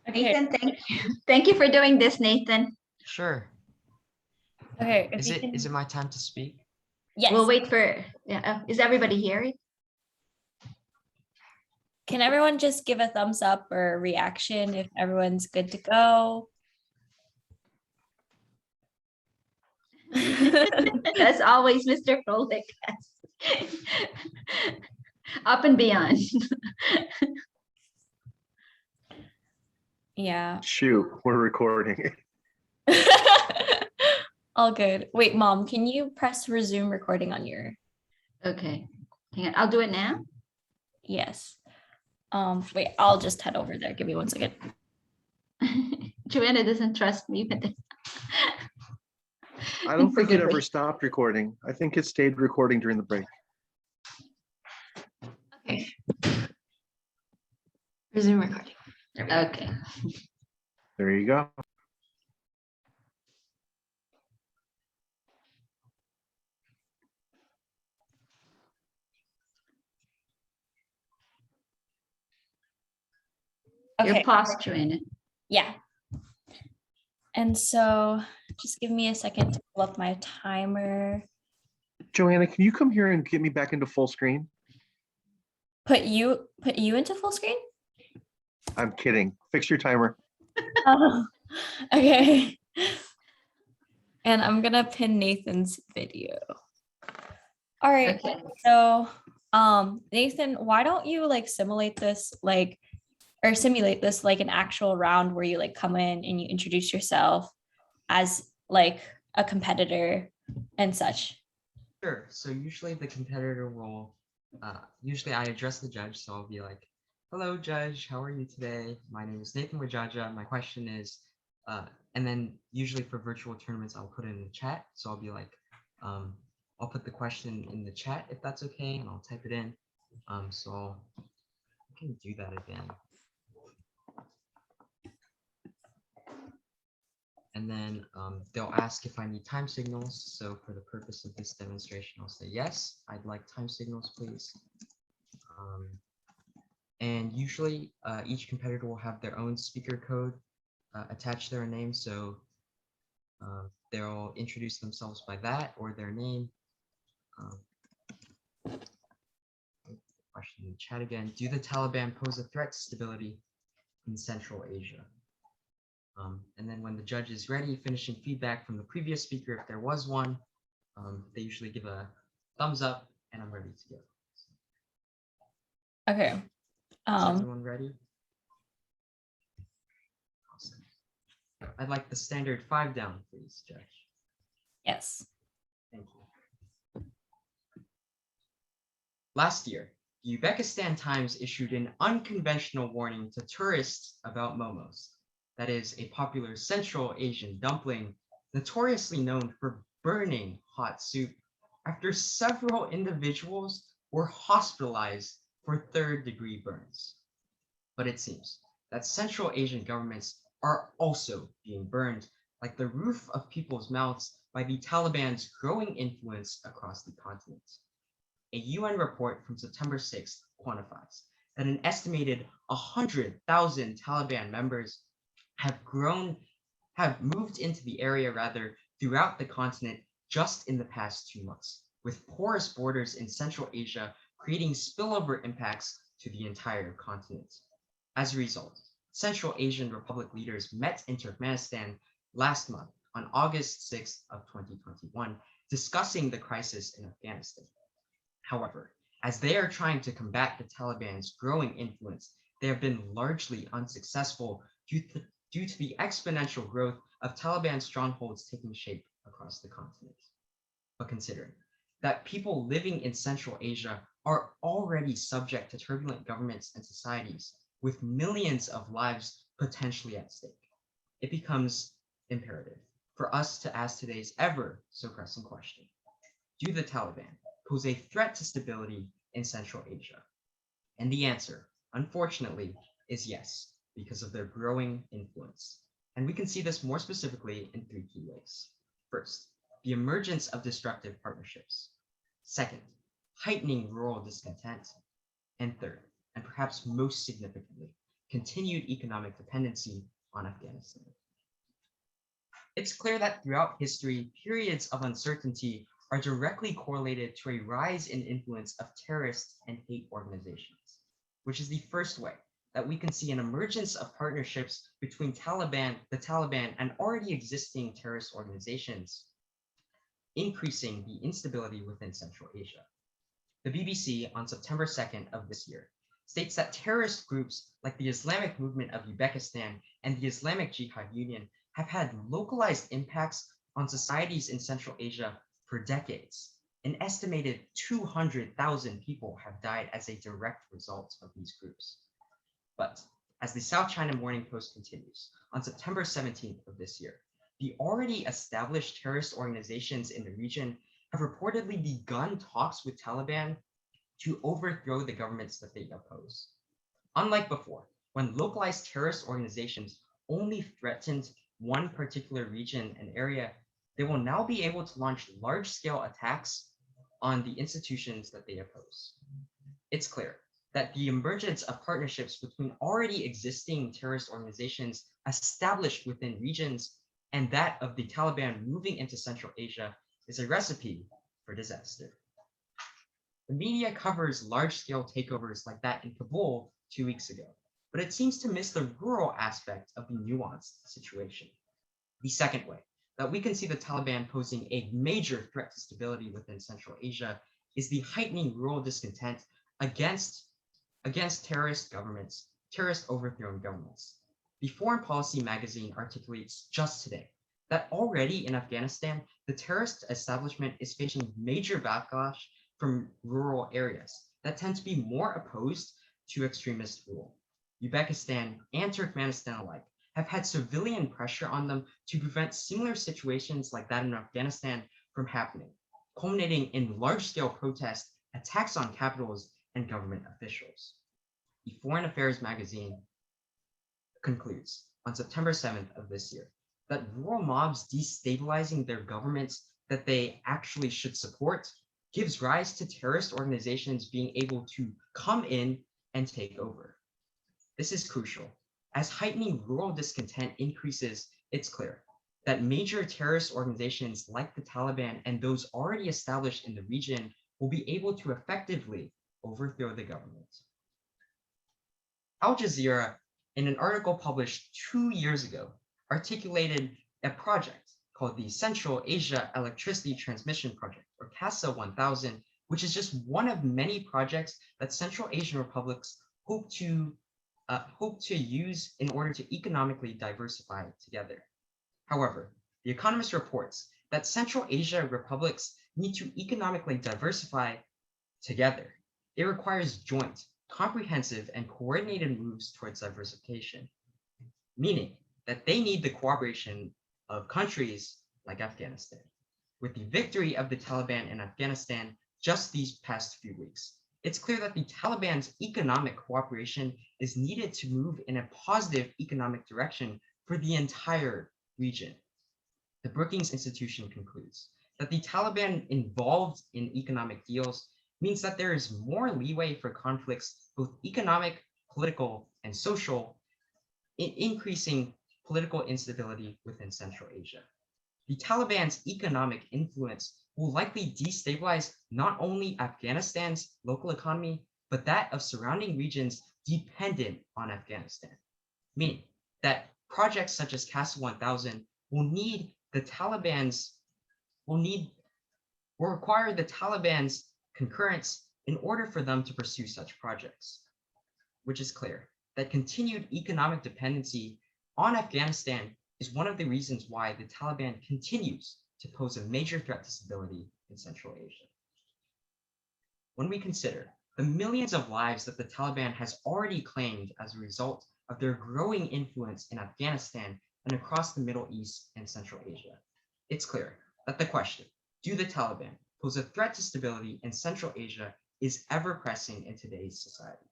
Okay, Nathan, thank you. Thank you for doing this, Nathan. Sure. okay. If Is you it can- is it my time to speak? Yes. We'll wait for, is everybody here? Can everyone just give a thumbs up or a reaction if everyone's good to go? As always, Mr. Frolik. Up and beyond. Yeah. Shoot, we're recording. All good. Wait, Mom, can you press resume recording on your? Okay, hang on, I'll do it now. Yes. Wait, I'll just head over there. Give me 1 second. Joanna doesn't trust me, but I don't think it Good ever way. stopped recording. I think it stayed recording during the break. okay. Resume recording. Okay. There you go. Your Okay. pause, Joanna. Yeah. And so just give me a second to pull up my timer. Joanna, can you come here and get me back into full screen? Put you into full screen? I'm kidding. Fix your timer. Oh, okay. And I'm gonna pin Nathan's video. All right. Okay. So, Nathan, why don't you like simulate this like an actual round where you like come in and you introduce yourself as like a competitor and such. Sure. So usually the competitor will, usually I address the judge, so I'll be like, "Hello, judge. How are you today? My name is Nathan Wajaja. My question is," and then usually for virtual tournaments, I'll put it in the chat. So I'll be like, I'll put the question in the chat if that's okay, and I'll type it in. So I can do that again. And then they'll ask if I need time signals. So for the purpose of this demonstration, I'll say, yes, I'd like time signals, please. And usually each competitor will have their own speaker code attached to their name. So they'll introduce themselves by that or their name. Question in the chat again. Do the Taliban pose a threat to stability in Central Asia? And then when the judge is ready, finishing feedback from the previous speaker, if there was one, they usually give a thumbs up and I'm ready to go. Okay. Is everyone ready? Awesome. I'd like the standard 5 down, please, Judge. Yes. Thank you. Last year, the Uzbekistan Times issued an unconventional warning to tourists about momos. That is a popular Central Asian dumpling, notoriously known for burning hot soup, after several individuals were hospitalized for third-degree burns. But it seems that Central Asian governments are also being burned, like the roof of people's mouths, by the Taliban's growing influence across the continent. A UN report from September 6th quantifies that an estimated 100,000 Taliban members have moved into the area throughout the continent just in the past 2 months, with porous borders in Central Asia creating spillover impacts to the entire continent. As a result, Central Asian Republic leaders met in Turkmenistan last month on August 6th of 2021, discussing the crisis in Afghanistan. However, as they are trying to combat the Taliban's growing influence, they have been largely unsuccessful due to the exponential growth of Taliban strongholds taking shape across the continent. But considering that people living in Central Asia are already subject to turbulent governments and societies, with millions of lives potentially at stake. It becomes imperative for us to ask today's ever so pressing question. Do the Taliban pose a threat to stability in Central Asia? And the answer, unfortunately, is yes, because of their growing influence. And we can see this more specifically in three key ways. First, the emergence of destructive partnerships. Second, heightening rural discontent. And third, and perhaps most significantly, continued economic dependency on Afghanistan. It's clear that throughout history, periods of uncertainty are directly correlated to a rise in influence of terrorist and hate organizations, which is the first way that we can see an emergence of partnerships between the Taliban, and already existing terrorist organizations, increasing the instability within Central Asia. The BBC on September 2nd of this year states that terrorist groups like the Islamic Movement of Uzbekistan and the Islamic Jihad Union have had localized impacts on societies in Central Asia for decades. An estimated 200,000 people have died as a direct result of these groups. But as the South China Morning Post continues, on September 17th of this year, the already established terrorist organizations in the region have reportedly begun talks with Taliban to overthrow the governments that they oppose. Unlike before, when localized terrorist organizations only threatened one particular region and area, they will now be able to launch large-scale attacks on the institutions that they oppose. It's clear that the emergence of partnerships between already existing terrorist organizations established within regions and that of the Taliban moving into Central Asia is a recipe for disaster. The media covers large-scale takeovers like that in Kabul 2 weeks ago, but it seems to miss the rural aspect of the nuanced situation. The second way that we can see the Taliban posing a major threat to stability within Central Asia is the heightening rural discontent against terrorist governments, terrorist overthrown governments. The Foreign Policy magazine articulates just today that already in Afghanistan, the terrorist establishment is facing major backlash from rural areas that tend to be more opposed to extremist rule. Uzbekistan and Turkmenistan alike have had civilian pressure on them to prevent similar situations like that in Afghanistan from happening, culminating in large-scale protests, attacks on capitals, and government officials. The Foreign Affairs magazine concludes on September 7th of this year that rural mobs destabilizing their governments that they actually should support gives rise to terrorist organizations being able to come in and take over. This is crucial. As heightening rural discontent increases, it's clear that major terrorist organizations like the Taliban and those already established in the region will be able to effectively overthrow the government. Al Jazeera, in an article published 2 years ago, articulated a project called the Central Asia Electricity Transmission Project, or CASA 1000, which is just one of many projects that Central Asian republics hope to use in order to economically diversify together. However, The Economist reports that Central Asia republics need to economically diversify together. It requires joint, comprehensive, and coordinated moves towards diversification, meaning that they need the cooperation of countries like Afghanistan. With the victory of the Taliban in Afghanistan just these past few weeks, it's clear that the Taliban's economic cooperation is needed to move in a positive economic direction for the entire region. The Brookings Institution concludes that the Taliban involved in economic deals means that there is more leeway for conflicts, both economic, political, and social, in increasing political instability within Central Asia. The Taliban's economic influence will likely destabilize not only Afghanistan's local economy, but that of surrounding regions dependent on Afghanistan, meaning that projects such as CASA 1000 will require the Taliban's concurrence in order for them to pursue such projects, which is clear that continued economic dependency on Afghanistan is one of the reasons why the Taliban continues to pose a major threat to stability in Central Asia. When we consider The millions of lives that the Taliban has already claimed as a result of their growing influence in Afghanistan and across the Middle East and Central Asia. It's clear that the question, do the Taliban pose a threat to stability in Central Asia, is ever pressing in today's society?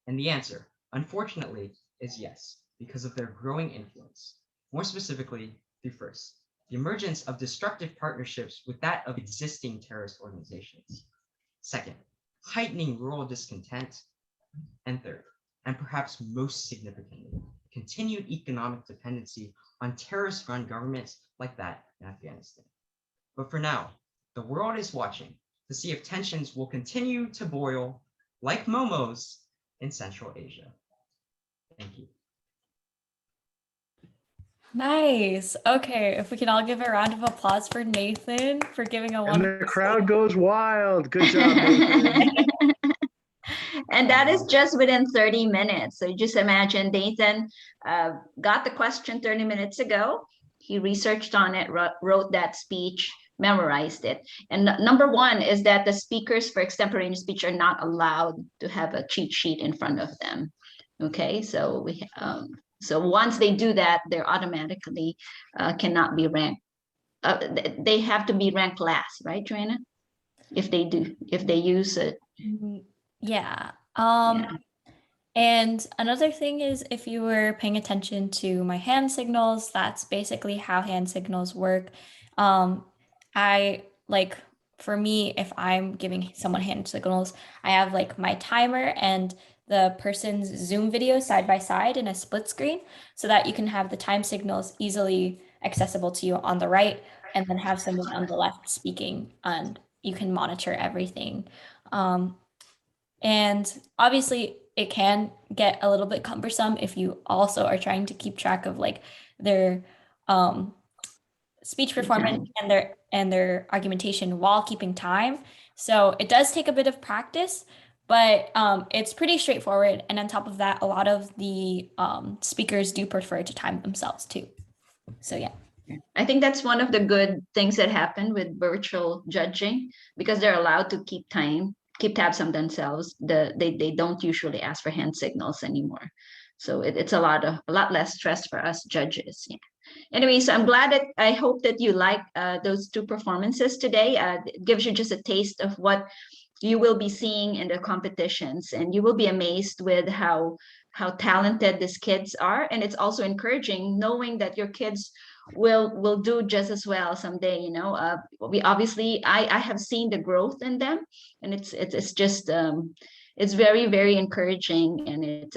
And the answer, unfortunately, is yes, because of their growing influence. More specifically, through first, the emergence of destructive partnerships with that of existing terrorist organizations. Second, heightening rural discontent. And third, and perhaps most significantly, continued economic dependency on terrorist-run governments like that in Afghanistan. But for now, the world is watching to see if tensions will continue to boil like momos in Central Asia. Thank you. Nice. Okay, if we can all give a round of applause for Nathan for giving a And wonderful the crowd goes wild. Good job, Nathan. And that is just within 30 minutes. So just imagine Nathan got the question 30 minutes ago. He researched on it, wrote that speech, memorized it. And number one is that the speakers for extemporaneous speech are not allowed to have a cheat sheet in front of them. Okay, so so once they do that, they're automatically cannot be ranked. They have to be ranked last, right, Joanna? If they use it. Yeah. Yeah. And another thing is if you were paying attention to my hand signals, that's basically how hand signals work. I like for me, if I'm giving someone hand signals, I have like my timer and the person's Zoom video side by side in a split screen so that you can have the time signals easily accessible to you on the right and then have someone on the left speaking and you can monitor everything. And obviously, it can get a little bit cumbersome if you also are trying to keep track of like their um, speech performance and their argumentation while keeping time. So it does take a bit of practice, but it's pretty straightforward. And on top of that, a lot of the speakers do prefer to time themselves too. So yeah. I think that's one of the good things that happen with virtual judging because they're allowed to keep tabs on themselves. They don't usually ask for hand signals anymore. So it's a lot less stress for us judges. Yeah. Anyway, so I'm glad that I hope that you like those two performances today. It gives you just a taste of what you will be seeing in the competitions, and you will be amazed with how talented these kids are. And it's also encouraging knowing that your kids will do just as well someday. We obviously I have seen the growth in them, and it's just it's very, very encouraging. And it's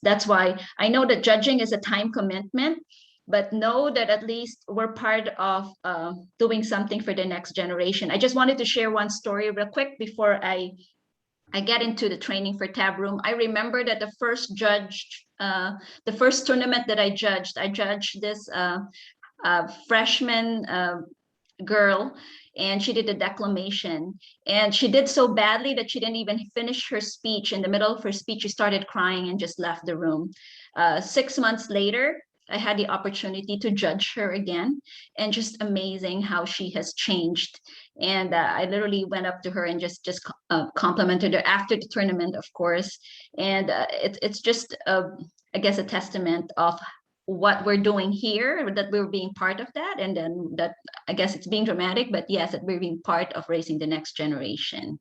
that's why I know that judging is a time commitment, but know that at least we're part of doing something for the next generation. I just wanted to share one story real quick before I get into the training for tab room. I remember that the first tournament that I judged this freshman girl, and she did a declamation, and she did so badly that she didn't even finish her speech. In the middle of her speech, she started crying and just left the room. 6 months later, I had the opportunity to judge her again, and just amazing how she has changed. And I literally went up to her and just complimented her after the tournament, of course. And it's just, I guess, a testament of what we're doing here, that we're being part of that. And then that, I guess it's being dramatic, but yes, that we're being part of raising the next generation.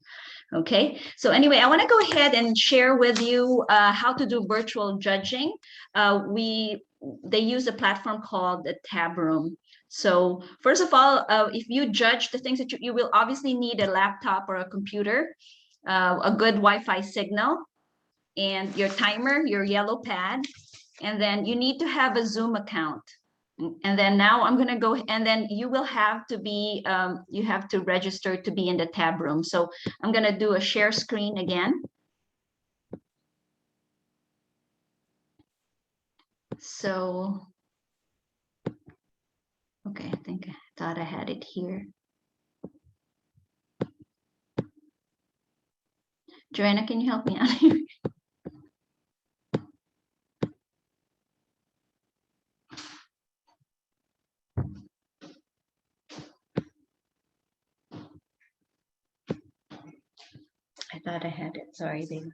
Okay, so anyway, I want to go ahead and share with you how to do virtual judging. They use a platform called the Tab Room. So first of all, if you judge the things that you will obviously need a laptop or a computer, a good Wi-Fi signal, and your timer, your yellow pad, and then you need to have a Zoom account. And then now I'm going to go, and then you will have to be, you have to register to be in the tab room. So I'm going to do a share screen again. So, okay, I thought I had it here. Joanna, can you help me out here? I thought I had it. Sorry, babe.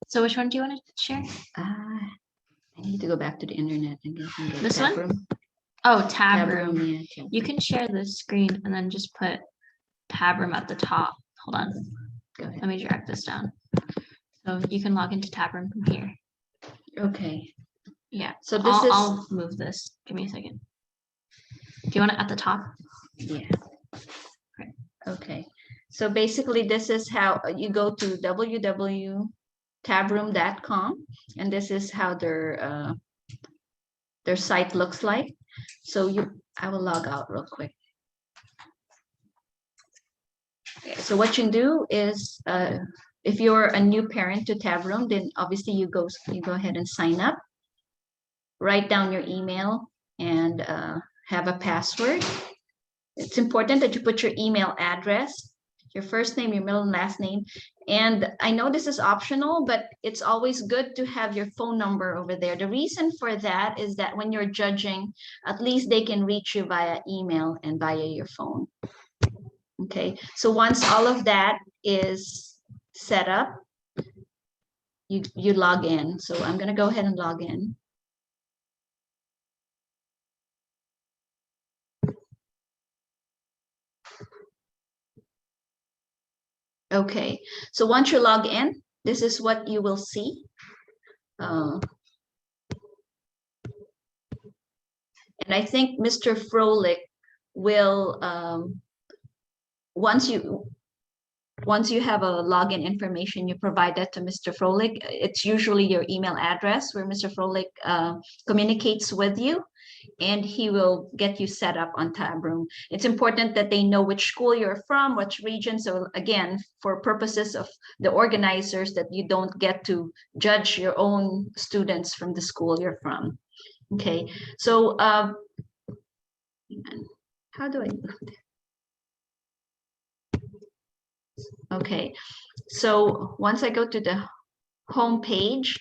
So which one do you want to share? I need to go back to the internet and get This tab one? room. Oh, tab Tab room. room, yeah. tab You room. can share the screen and then just put tab room at the top. Hold on. Go ahead. Let me drag this down. So you can log into tab room from here. Okay. Yeah. So this is I'll move this. Give me a second. Do you want it at the top? yeah. Okay. So basically, this is how you go to www.tabroom.com, and this is how their site looks like. So I will log out real quick. Okay, so what you do is, if you're a new parent to Tabroom, then obviously you go ahead and sign up, write down your email, and have a password. It's important that you put your email address, your first name, your middle and last name. And I know this is optional, but it's always good to have your phone number over there. The reason for that is that when you're judging, at least they can reach you via email and via your phone. Okay, so once all of that is set up, you log in. So I'm going to go ahead and log in. Okay, so once you log in, this is what you will see. And I think Mr. Froelich will, once you have a login information, you provide that to Mr. Froelich. It's usually your email address where Mr. Froelich communicates with you, and he will get you set up on Tabroom. It's important that they know which school you're from, which region. So again, for purposes of the organizers, that you don't get to judge your own students from the school you're from. Okay, so how do I do that? Okay, so once I go to the home page,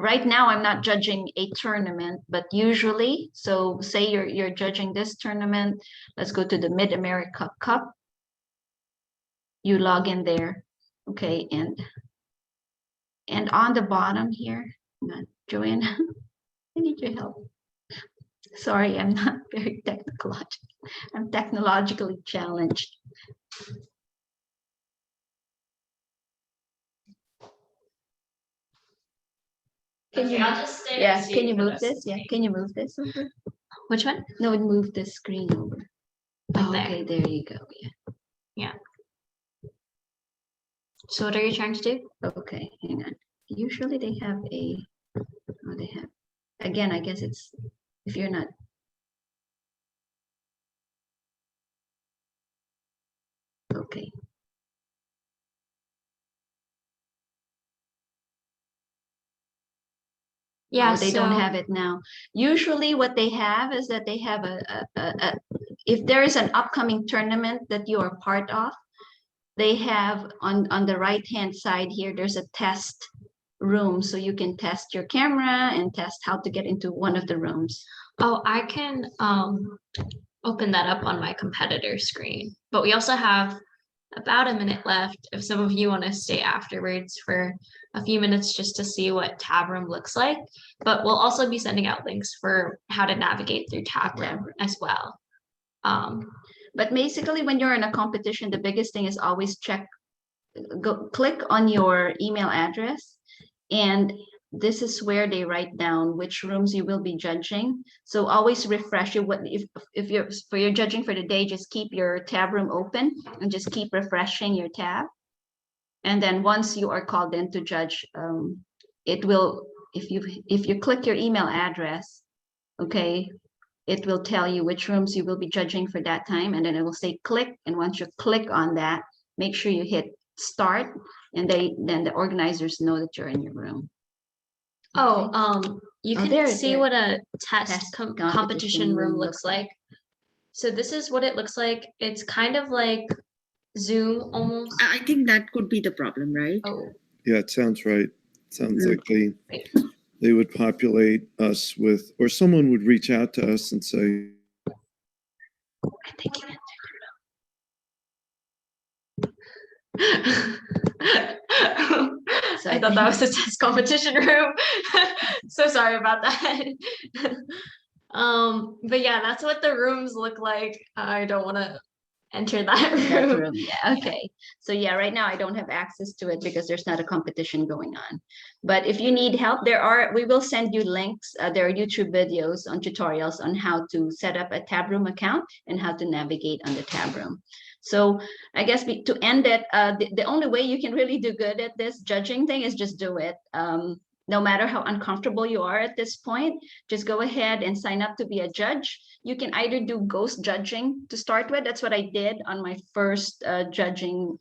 right now I'm not judging a tournament, but usually, so say you're judging this tournament, let's go to the Mid-America Cup. You log in there, okay, and on the bottom here, Joanna, I need your help. Sorry, I'm not very technical. I'm technologically challenged. Can you, I'll just stay yeah, can you move this? Yeah, can you move this over? Which one? No, move this screen over. Oh, Okay, there you go. Yeah. So what are you trying to do? Okay, hang on. Usually they have again, I guess it's, if you're not. Okay. Yeah, They don't have it now. Usually what they have is that they have if there is an upcoming tournament that you are part of, they have on the right-hand side here, there's a test room. So you can test your camera and test how to get into one of the rooms. Oh, I can open that up on my competitor screen. But we also have about a minute left if some of you want to stay afterwards for a few minutes just to see what tab room looks like. But we'll also be sending out links for how to navigate through tab room as well. But basically, when you're in a competition, the biggest thing is always click on your email address, and this is where they write down which rooms you will be judging. So always refresh it. If you're judging for the day, just keep your tab room open and just keep refreshing your tab. And then once you are called in to judge, it will, if you click your email address, okay, it will tell you which rooms you will be judging for that time, and then it will say click. And once you click on that, make sure you hit start, and then the organizers know that you're in your room. Oh, you can see what a test competition competition room looks like. So this is what it looks like. It's kind of like Zoom almost. I think that could be the problem, right? Oh, Yeah, it sounds right. Sounds like right. they would populate us with, or someone would reach out to us and say, I'm thinking it. So I thought that was the chess competition room. So sorry about that. But yeah, that's what the rooms look like. I don't want to enter that that room. room. Yeah, okay. So yeah, right now I don't have access to it because there's not a competition going on. But if you need help, we will send you links. There are YouTube videos on tutorials on how to set up a tab room account and how to navigate on the tab room. So I guess to end it, the only way you can really do good at this judging thing is just do it. No matter how uncomfortable you are at this point, just go ahead and sign up to be a judge. You can either do ghost judging to start with. That's what I did on my first judging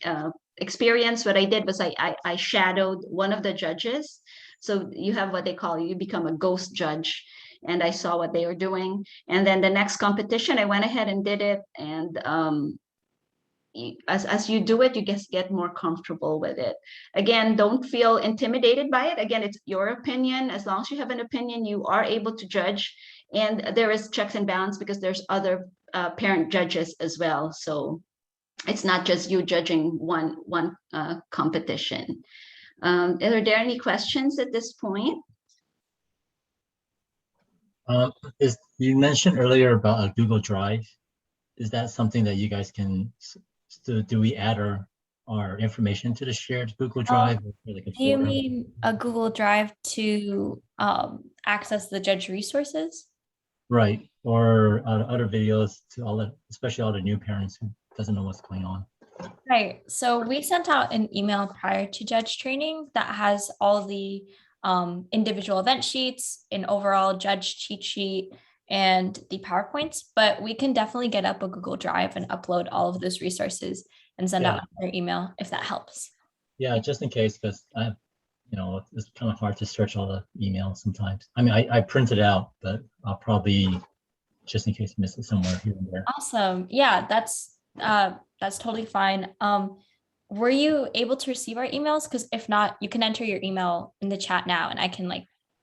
experience. What I did was I shadowed one of the judges. So you have what they call, you become a ghost judge. And I saw what they were doing. And then the next competition, I went ahead and did it. And as you do it, you just get more comfortable with it. Again, don't feel intimidated by it. Again, it's your opinion. As long as you have an opinion, you are able to judge. And there is checks and balance because there's other parent judges as well. So it's not just you judging one competition. Are there any questions at this point? You mentioned earlier about a Google Drive. Is that something that you guys can, do we add our information to the shared Google Drive? Or like a Do you folder? mean a Google Drive to access the judge resources? Right, or other videos to especially all the new parents who doesn't know what's going on. Right. So we sent out an email prior to judge training that has all the individual event sheets, an overall judge cheat sheet, and the PowerPoints, but we can definitely get up a Google Drive and upload all of those resources and send out their email if that helps. Yeah, just in case, because it's kind of hard to search all the emails sometimes. I mean, I print it out, but I'll probably, just in case, miss it somewhere here and there. Awesome. Yeah, that's totally fine. Were you able to receive our emails? Because if not, you can enter your email in the chat now and I can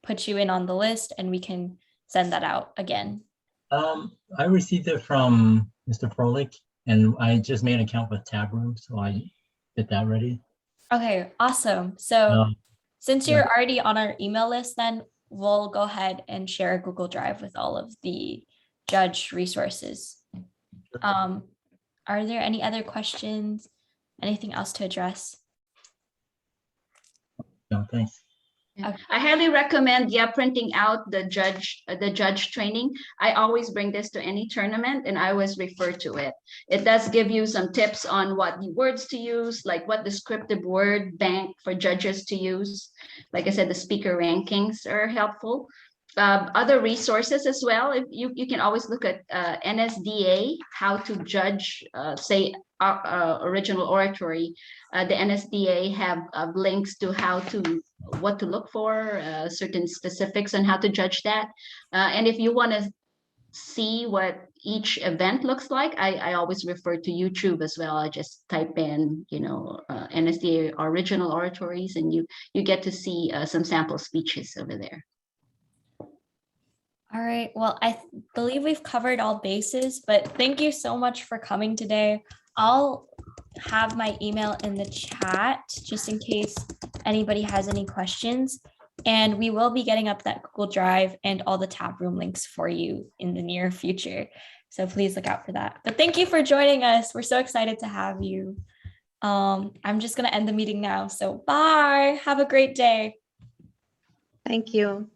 put you in on the list and we can send that out again. I received it from Mr. Froelich and I just made an account with Tab Room, so I did that ready. Okay, awesome. So since you're already on our email list, then we'll go ahead and share a Google Drive with all of the judge resources. Are there any other questions? Anything else to address? No, thanks. Okay. I highly recommend, printing out the judge training. I always bring this to any tournament and I always refer to it. It does give you some tips on what words to use, like what descriptive word bank for judges to use. Like I said, the speaker rankings are helpful. Other resources as well. If you can always look at NSDA, how to judge, say, original oratory. The NSDA have links to what to look for, certain specifics on how to judge that. And if you want to see what each event looks like, I always refer to YouTube as well. I just type in, NSDA original oratories, and you get to see some sample speeches over there. All right. Well, I believe we've covered all bases, but thank you so much for coming today. I'll have my email in the chat just in case anybody has any questions. And we will be getting up that Google Drive and all the tab room links for you in the near future. So please look out for that. But thank you for joining us. We're so excited to have you. I'm just going to end the meeting now. So bye. Have a great day. Thank you.